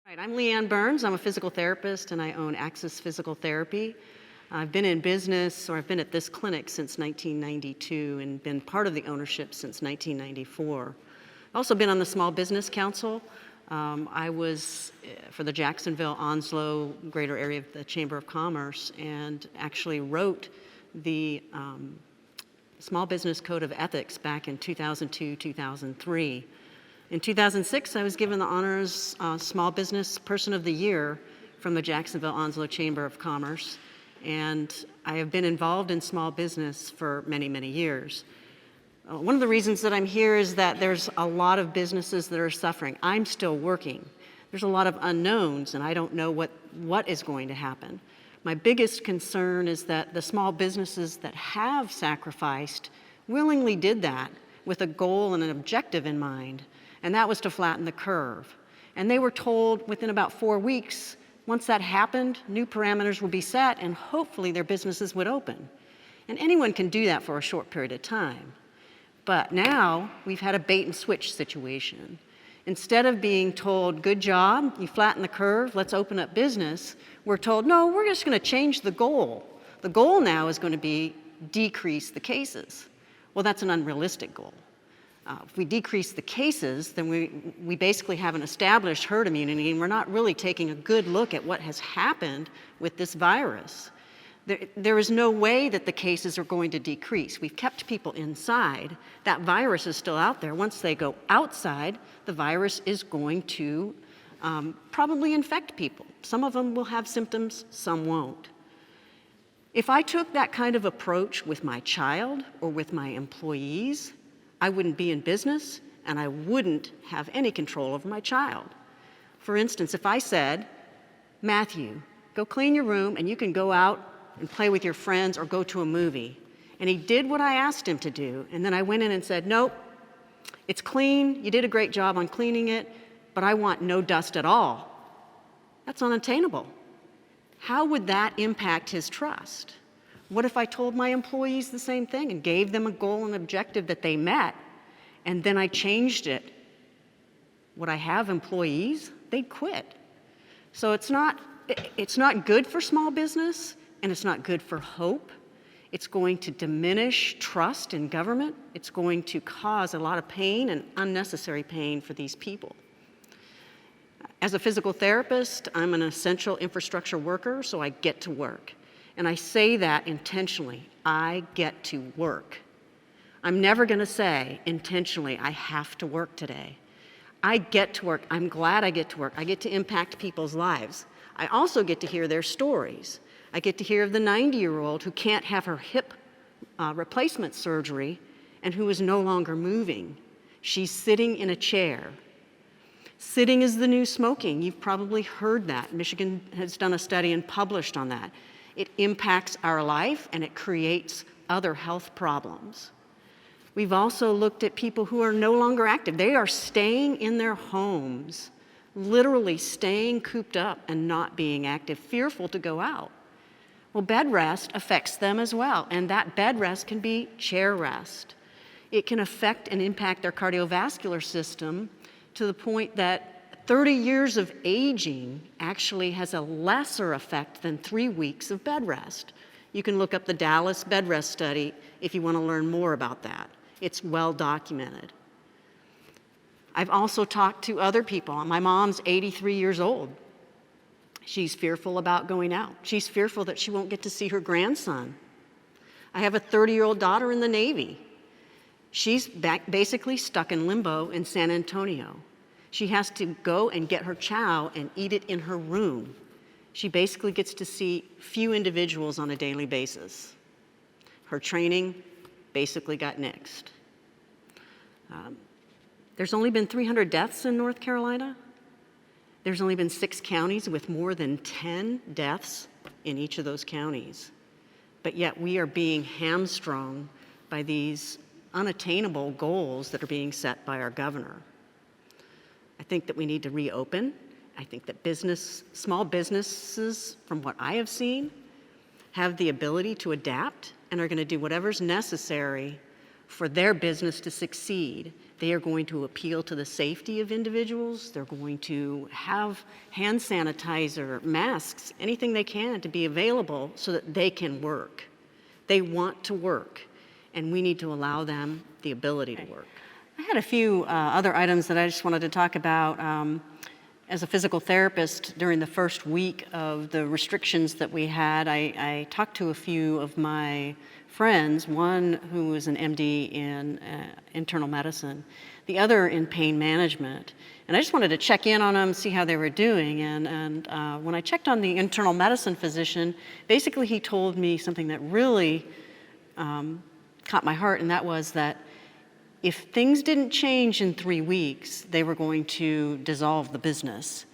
Right, I'm Leanne Burns. I'm a physical therapist and I own Access Physical Therapy. I've been in business, or I've been at this clinic since 1992 and been part of the ownership since 1994. I've also been on the Small Business Council. I was for the Jacksonville, Onslow greater area of the Chamber of Commerce and actually wrote the Small Business Code of Ethics back in 2002, 2003. In 2006, I was given the honors Small Business Person of the Year from the Jacksonville-Onslow Chamber of Commerce, and I have been involved in small business for many, many years. One of the reasons that I'm here is that there's a lot of businesses that are suffering. I'm still working. There's a lot of unknowns, and I don't know what is going to happen. My biggest concern is that the small businesses that have sacrificed willingly did that with a goal and an objective in mind. And that was to flatten the curve. And they were told within about 4 weeks, once that happened, new parameters would be set and hopefully their businesses would open. And anyone can do that for a short period of time. But now we've had a bait and switch situation. Instead of being told, good job, you flattened the curve, let's open up business, we're told, no, we're just going to change the goal. The goal now is going to be decrease the cases. Well, that's an unrealistic goal. If we decrease the cases, then we basically have an established herd immunity, and we're not really taking a good look at what has happened with this virus. There is no way that the cases are going to decrease. We've kept people inside. That virus is still out there. Once they go outside, the virus is going to probably infect people. Some of them will have symptoms, some won't. If I took that kind of approach with my child or with my employees, I wouldn't be in business and I wouldn't have any control over my child. For instance, if I said, Matthew, go clean your room and you can go out and play with your friends or go to a movie. And he did what I asked him to do, and then I went in and said, nope, it's clean, you did a great job on cleaning it, but I want no dust at all. That's unattainable. How would that impact his trust? What if I told my employees the same thing and gave them a goal and objective that they met, and then I changed it? Would I have employees? They'd quit. So it's not good for small business, and it's not good for hope. It's going to diminish trust in government. It's going to cause a lot of pain and unnecessary pain for these people. As a physical therapist, I'm an essential infrastructure worker, so I get to work. And I say that intentionally. I get to work. I'm never going to say intentionally, I have to work today. I get to work. I'm glad I get to work. I get to impact people's lives. I also get to hear their stories. I get to hear of the 90-year-old who can't have her hip replacement surgery and who is no longer moving. She's sitting in a chair. Sitting is the new smoking. You've probably heard that. Michigan has done a study and published on that. It impacts our life and it creates other health problems. We've also looked at people who are no longer active. They are staying in their homes, literally staying cooped up and not being active, fearful to go out. Well, bed rest affects them as well, and that bed rest can be chair rest. It can affect and impact their cardiovascular system to the point that 30 years of aging actually has a lesser effect than 3 weeks of bed rest. You can look up the Dallas bed rest study if you want to learn more about that. It's well documented. I've also talked to other people. My mom's 83 years old. She's fearful about going out. She's fearful that she won't get to see her grandson. I have a 30-year-old daughter in the Navy. She's basically stuck in limbo in San Antonio. She has to go and get her chow and eat it in her room. She basically gets to see few individuals on a daily basis. Her training basically got nixed. There's only been 300 deaths in North Carolina. There's only been 6 counties with more than 10 deaths in each of those counties. But yet we are being hamstrung by these unattainable goals that are being set by our governor. I think that we need to reopen. I think that small businesses, from what I have seen, have the ability to adapt and are going to do whatever's necessary for their business to succeed. They are going to appeal to the safety of individuals. They're going to have hand sanitizer, masks, anything they can to be available so that they can work. They want to work, and we need to allow them the ability to work. I had a few other items that I just wanted to talk about. As a physical therapist, during the first week of the restrictions that we had, I talked to a few of my friends, one who was an MD in internal medicine, the other in pain management. And I just wanted to check in on them, see how they were doing. And when I checked on the internal medicine physician, basically he told me something that really caught my heart, and that was that if things didn't change in 3 weeks, they were going to dissolve the business.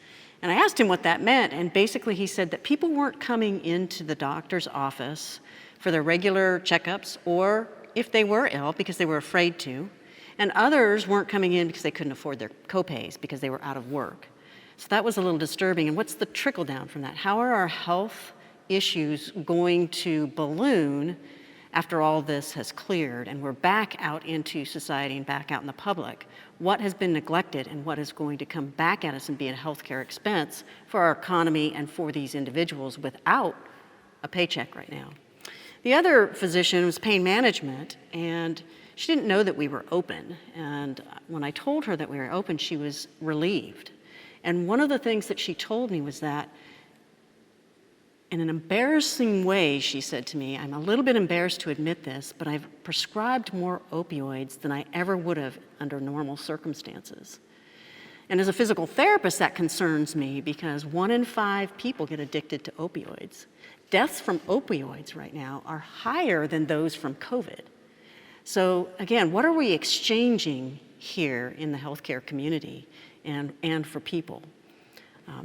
And I asked him what that meant, and basically he said that people weren't coming into the doctor's office for their regular checkups, or if they were ill, because they were afraid to, and others weren't coming in because they couldn't afford their copays because they were out of work. So that was a little disturbing. And what's the trickle down from that? How are our health issues going to balloon after all this has cleared and we're back out into society and back out in the public? What has been neglected and what is going to come back at us and be a healthcare expense for our economy and for these individuals without a paycheck right now? The other physician was pain management, and she didn't know that we were open. And when I told her that we were open, she was relieved. And one of the things that she told me was that in an embarrassing way, she said to me, I'm a little bit embarrassed to admit this, but I've prescribed more opioids than I ever would have under normal circumstances. And as a physical therapist, that concerns me because 1 in 5 people get addicted to opioids. Deaths from opioids right now are higher than those from COVID. So again, what are we exchanging here in the healthcare community and for people?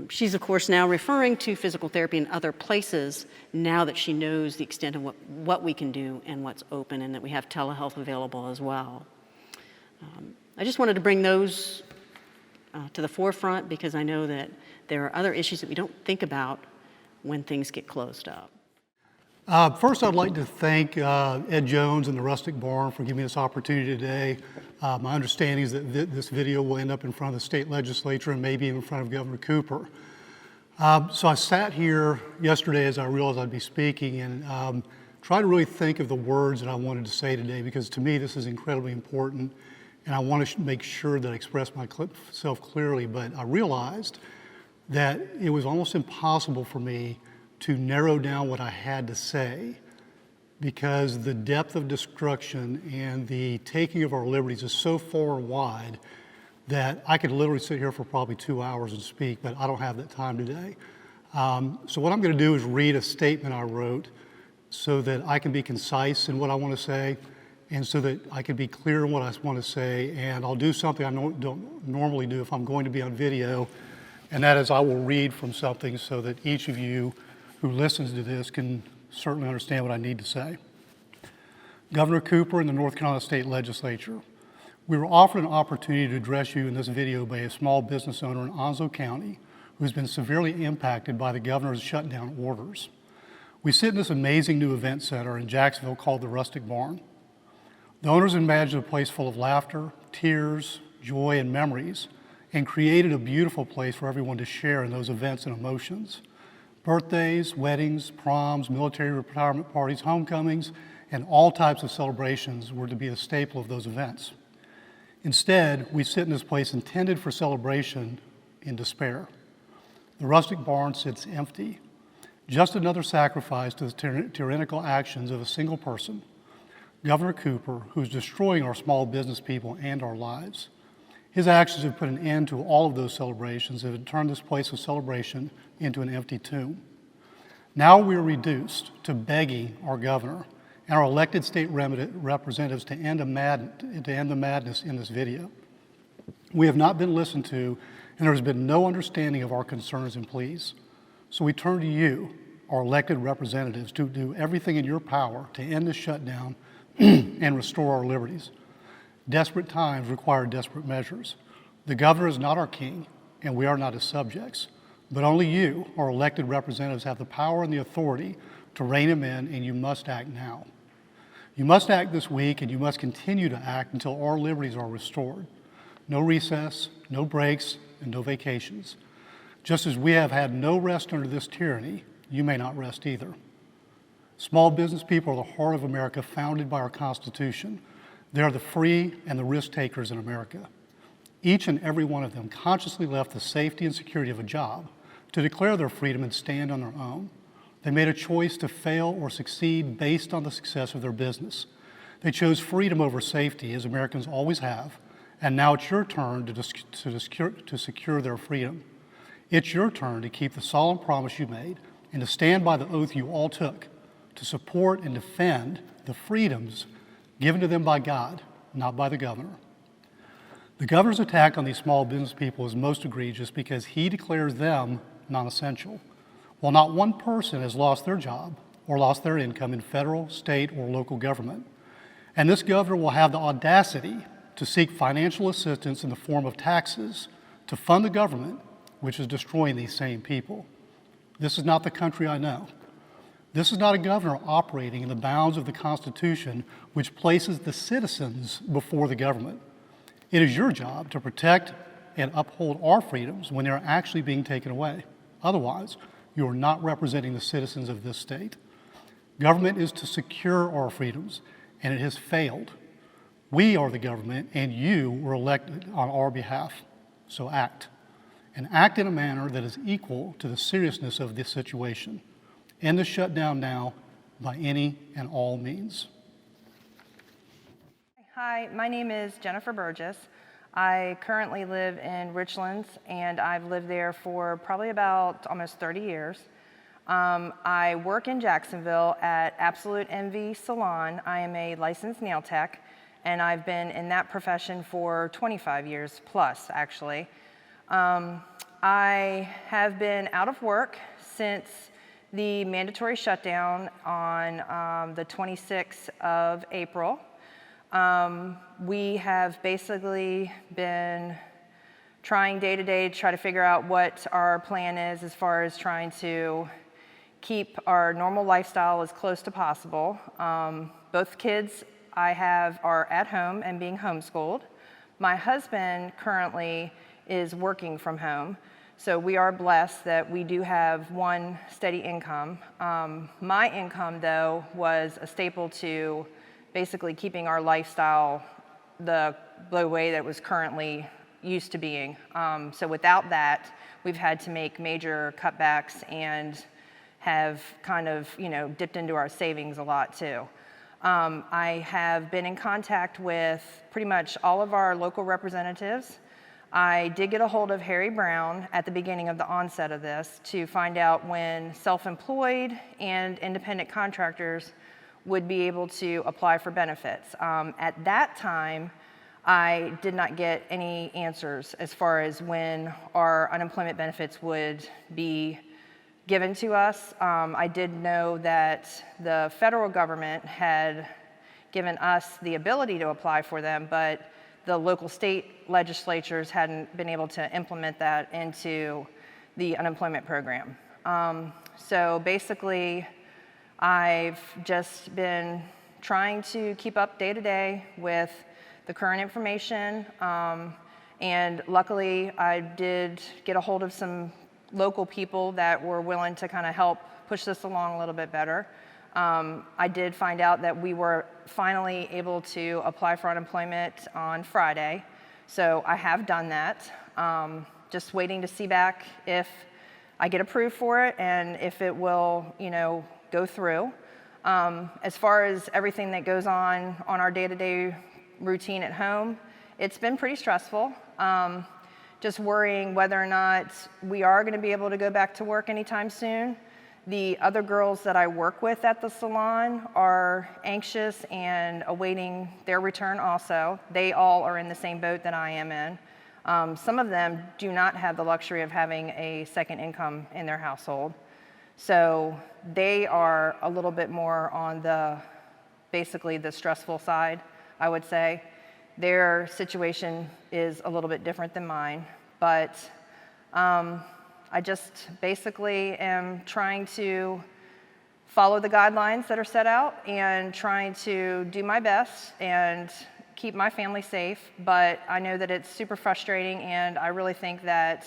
She's, of course, now referring to physical therapy in other places now that she knows the extent of what we can do and what's open, and that we have telehealth available as well. I just wanted to bring those to the forefront because I know that there are other issues that we don't think about when things get closed up. First, I'd like to thank Ed Jones and the Rustic Barn for giving me this opportunity today. My understanding is that this video will end up in front of the state legislature and maybe in front of Governor Cooper. So I sat here yesterday as I realized I'd be speaking and tried to really think of the words that I wanted to say today, because to me this is incredibly important and I want to make sure that I express myself clearly. But I realized that it was almost impossible for me to narrow down what I had to say, because the depth of destruction and the taking of our liberties is so far and wide that I could literally sit here for probably 2 hours and speak, but I don't have that time today. So what I'm going to do is read a statement I wrote so that I can be concise in what I want to say and so that I can be clear in what I want to say. And I'll do something I don't normally do if I'm going to be on video, and that is I will read from something so that each of you who listens to this can certainly understand what I need to say. Governor Cooper and the North Carolina State Legislature, we were offered an opportunity to address you in this video by a small business owner in Onslow County who's been severely impacted by the governor's shutdown orders. We sit in this amazing new event center in Jacksonville called the Rustic Barn. The owners imagined a place full of laughter, tears, joy, and memories, and created a beautiful place for everyone to share in those events and emotions. Birthdays, weddings, proms, military retirement parties, homecomings, and all types of celebrations were to be a staple of those events. Instead, we sit in this place intended for celebration in despair. The Rustic Barn sits empty, just another sacrifice to the tyrannical actions of a single person, Governor Cooper, who's destroying our small business people and our lives. His actions have put an end to all of those celebrations and have turned this place of celebration into an empty tomb. Now we are reduced to begging our governor and our elected state representatives to end the madness in this video. We have not been listened to, and there has been no understanding of our concerns and pleas. So we turn to you, our elected representatives, to do everything in your power to end this shutdown and restore our liberties. Desperate times require desperate measures. The governor is not our king, and we are not his subjects, but only you, our elected representatives, have the power and the authority to rein him in, and you must act now. You must act this week, and you must continue to act until our liberties are restored. No recess, no breaks, and no vacations. Just as we have had no rest under this tyranny, you may not rest either. Small business people are the heart of America, founded by our Constitution. They are the free and the risk takers in America. Each and every one of them consciously left the safety and security of a job to declare their freedom and stand on their own. They made a choice to fail or succeed based on the success of their business. They chose freedom over safety, as Americans always have, and now it's your turn to secure their freedom. It's your turn to keep the solemn promise you made and to stand by the oath you all took to support and defend the freedoms given to them by God, not by the governor. The governor's attack on these small business people is most egregious because he declares them non-essential. While not one person has lost their job or lost their income in federal, state, or local government. And this governor will have the audacity to seek financial assistance in the form of taxes to fund the government, which is destroying these same people. This is not the country I know. This is not a governor operating in the bounds of the Constitution, which places the citizens before the government. It is your job to protect and uphold our freedoms when they are actually being taken away. Otherwise, you are not representing the citizens of this state. Government is to secure our freedoms, and it has failed. We are the government, and you were elected on our behalf. So act, and act in a manner that is equal to the seriousness of this situation. End the shutdown now by any and all means. Hi, my name is Jennifer Burgess. I currently live in Richlands, and I've lived there for probably about almost 30 years. I work in Jacksonville at Absolute Envy Salon. I am a licensed nail tech, and I've been in that profession for 25 years plus, actually. I have been out of work since the mandatory shutdown on the 26th of April. We have basically been trying day to day to try to figure out what our plan is as far as trying to keep our normal lifestyle as close to possible. Both kids I have are at home and being homeschooled. My husband currently is working from home, so we are blessed that we do have one steady income. My income, though, was a staple to basically keeping our lifestyle the way that it was currently used to being. So without that, we've had to make major cutbacks and have kind of, dipped into our savings a lot too. I have been in contact with pretty much all of our local representatives. I did get a hold of Harry Brown at the beginning of the onset of this to find out when self-employed and independent contractors would be able to apply for benefits. At that time, I did not get any answers as far as when our unemployment benefits would be given to us. I did know that the federal government had given us the ability to apply for them, but the local state legislatures hadn't been able to implement that into the unemployment program. So basically, I've just been trying to keep up day to day with the current information, and luckily I did get a hold of some local people that were willing to kind of help push this along a little bit better. I did find out that we were finally able to apply for unemployment on Friday, so I have done that. Just waiting to see back if I get approved for it and if it will, go through. As far as everything that goes on our day-to-day routine at home, it's been pretty stressful. Just worrying whether or not we are going to be able to go back to work anytime soon. The other girls that I work with at the salon are anxious and awaiting their return also. They all are in the same boat that I am in. Some of them do not have the luxury of having a second income in their household. So they are a little bit more on basically the stressful side, I would say. Their situation is a little bit different than mine, but I just basically am trying to follow the guidelines that are set out and trying to do my best and keep my family safe. But I know that it's super frustrating, and I really think that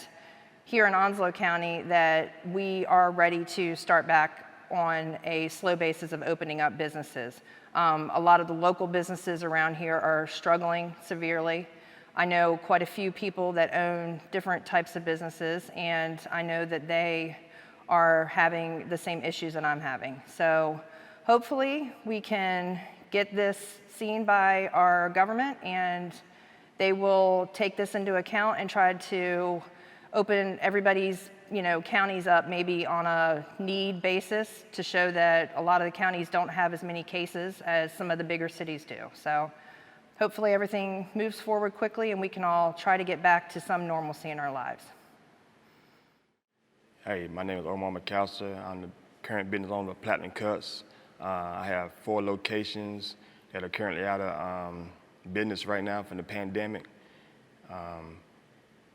here in Onslow County that we are ready to start back on a slow basis of opening up businesses. A lot of the local businesses around here are struggling severely. I know quite a few people that own different types of businesses, and I know that they are having the same issues that I'm having. So hopefully we can get this seen by our government, and they will take this into account and try to open everybody's counties up maybe on a need basis to show that a lot of the counties don't have as many cases as some of the bigger cities do. So hopefully everything moves forward quickly and we can all try to get back to some normalcy in our lives. Hey, my name is Omar McAllister. I'm the current business owner of Platinum Cuts. I have 4 locations that are currently out of business right now from the pandemic.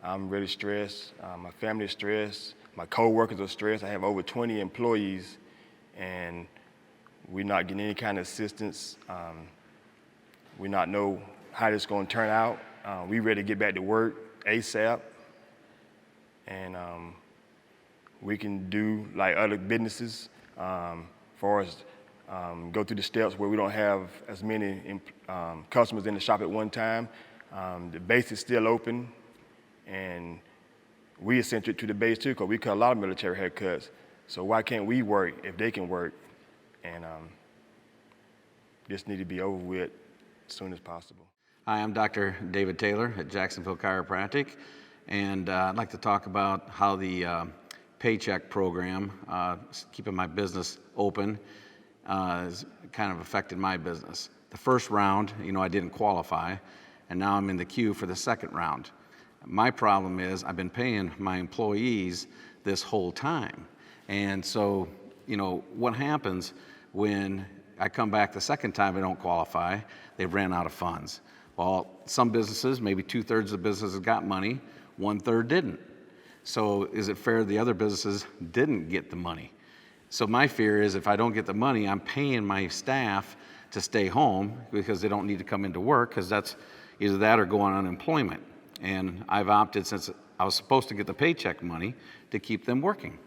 I'm really stressed. My family is stressed. My co-workers are stressed. I have over 20 employees, and we're not getting any kind of assistance. We not know how this is going to turn out. We ready to get back to work ASAP, and we can do like other businesses, for us go through the steps where we don't have as many customers in the shop at one time. The base is still open, and we eccentric to the base too, because we cut a lot of military haircuts. So why can't we work if they can work? And this need to be over with as soon as possible. Hi, I'm Dr. David Taylor at Jacksonville Chiropractic, and I'd like to talk about how the paycheck program, keeping my business open, has kind of affected my business. The first round, I didn't qualify, and now I'm in the queue for the second round. My problem is I've been paying my employees this whole time. And so, what happens when I come back the second time I don't qualify? They've ran out of funds. Well, some businesses, maybe 2/3 of the businesses got money, 1/3 didn't. So is it fair the other businesses didn't get the money? So my fear is if I don't get the money, I'm paying my staff to stay home because they don't need to come into work, because that's either that or go on unemployment. And I've opted, since I was supposed to get the paycheck money, to keep them working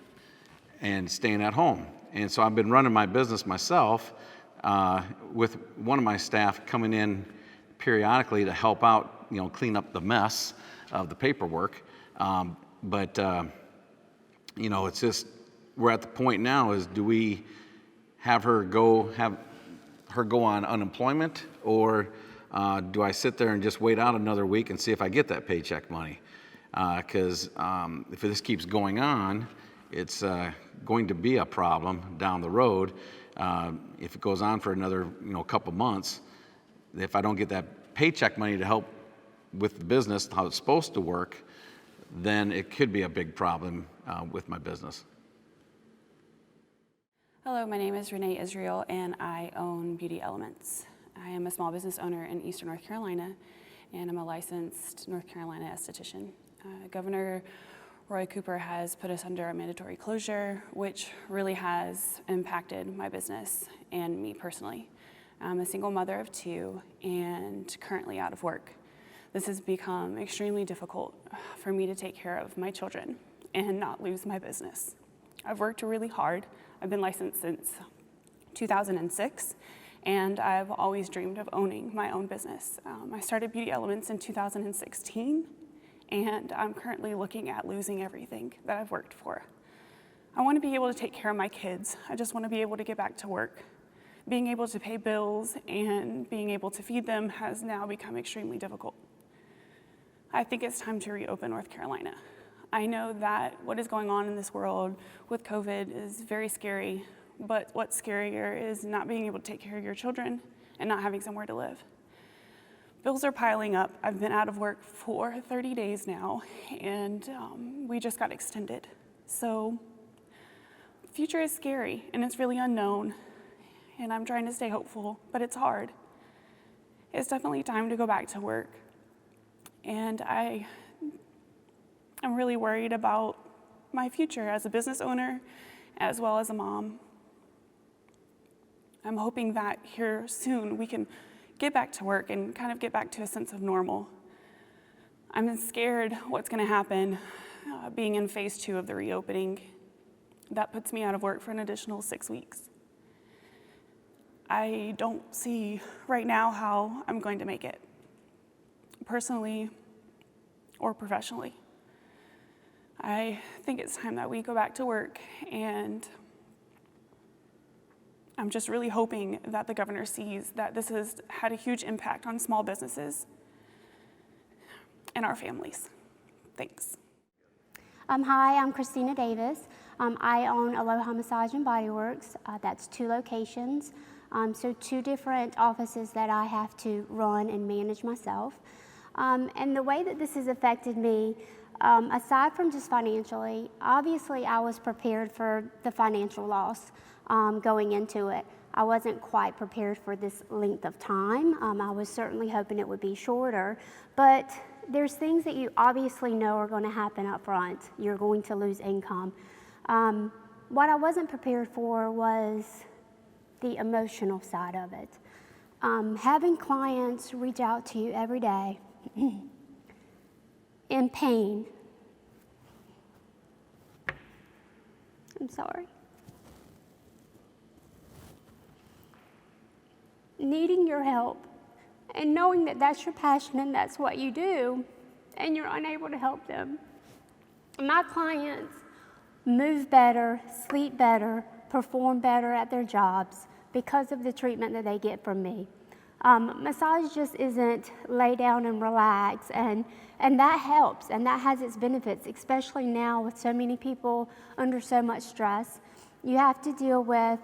and staying at home. And so I've been running my business myself, with one of my staff coming in periodically to help out, clean up the mess of the paperwork. It's just, we're at the point now is, do we have her go on unemployment, or do I sit there and just wait out another week and see if I get that paycheck money? Because if this keeps going on, it's going to be a problem down the road. If it goes on for another couple months, if I don't get that paycheck money to help with the business, how it's supposed to work, then it could be a big problem with my business. Hello, my name is Renee Israel, and I own Beauty Elements. I am a small business owner in Eastern North Carolina, and I'm a licensed North Carolina esthetician. Governor Roy Cooper has put us under a mandatory closure, which really has impacted my business and me personally. I'm a single mother of 2 and currently out of work. This has become extremely difficult for me to take care of my children and not lose my business. I've worked really hard. I've been licensed since 2006, and I've always dreamed of owning my own business. I started Beauty Elements in 2016, and I'm currently looking at losing everything that I've worked for. I want to be able to take care of my kids. I just want to be able to get back to work. Being able to pay bills and being able to feed them has now become extremely difficult. I think it's time to reopen North Carolina. I know that what is going on in this world with COVID is very scary, but what's scarier is not being able to take care of your children and not having somewhere to live. Bills are piling up. I've been out of work for 30 days now, and we just got extended. So the future is scary, and it's really unknown, and I'm trying to stay hopeful, but it's hard. It's definitely time to go back to work, and I'm really worried about my future as a business owner as well as a mom. I'm hoping that here soon we can get back to work and kind of get back to a sense of normal. I'm scared what's going to happen being in phase 2 of the reopening. That puts me out of work for an additional 6 weeks. I don't see right now how I'm going to make it, personally or professionally. I think it's time that we go back to work, and I'm just really hoping that the governor sees that this has had a huge impact on small businesses and our families. Thanks. Hi, I'm Christina Davis. I own Aloha Massage and Body Works. That's 2 locations, so 2 different offices that I have to run and manage myself. And the way that this has affected me, aside from just financially, obviously I was prepared for the financial loss going into it. I wasn't quite prepared for this length of time. I was certainly hoping it would be shorter, but there's things that you obviously know are going to happen up front. You're going to lose income. What I wasn't prepared for was the emotional side of it. Having clients reach out to you every day in pain. I'm sorry. Needing your help and knowing that that's your passion and that's what you do, and you're unable to help them. My clients move better, sleep better, perform better at their jobs because of the treatment that they get from me. Massage just isn't lay down and relax, and that helps, and that has its benefits, especially now with so many people under so much stress. You have to deal with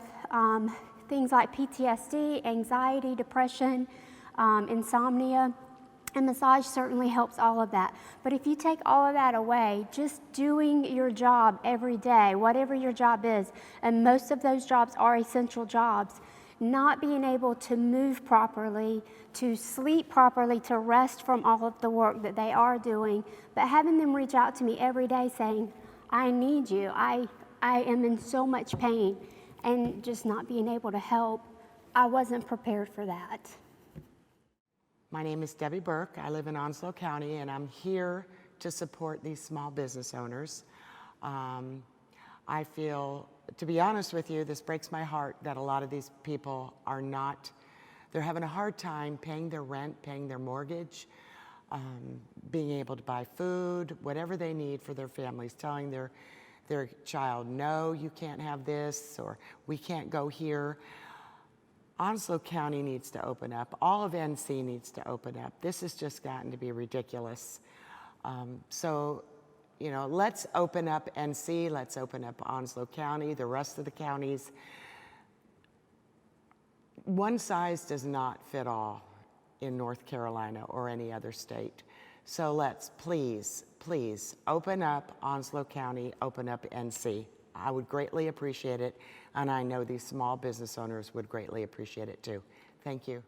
things like PTSD, anxiety, depression, insomnia, and massage certainly helps all of that. But if you take all of that away, just doing your job every day, whatever your job is, and most of those jobs are essential jobs, not being able to move properly, to sleep properly, to rest from all of the work that they are doing, but having them reach out to me every day saying, I need you, I am in so much pain, and just not being able to help, I wasn't prepared for that. My name is Debbie Burke. I live in Onslow County, and I'm here to support these small business owners. I feel, to be honest with you, this breaks my heart that a lot of these people are not, they're having a hard time paying their rent, paying their mortgage, being able to buy food, whatever they need for their families, telling their child, no, you can't have this, or we can't go here. Onslow County needs to open up. All of NC needs to open up. This has just gotten to be ridiculous. So, you know, let's open up NC, let's open up Onslow County, the rest of the counties. One size does not fit all in North Carolina or any other state. So let's please, please open up Onslow County, open up NC. I would greatly appreciate it, and I know these small business owners would greatly appreciate it too. Thank you.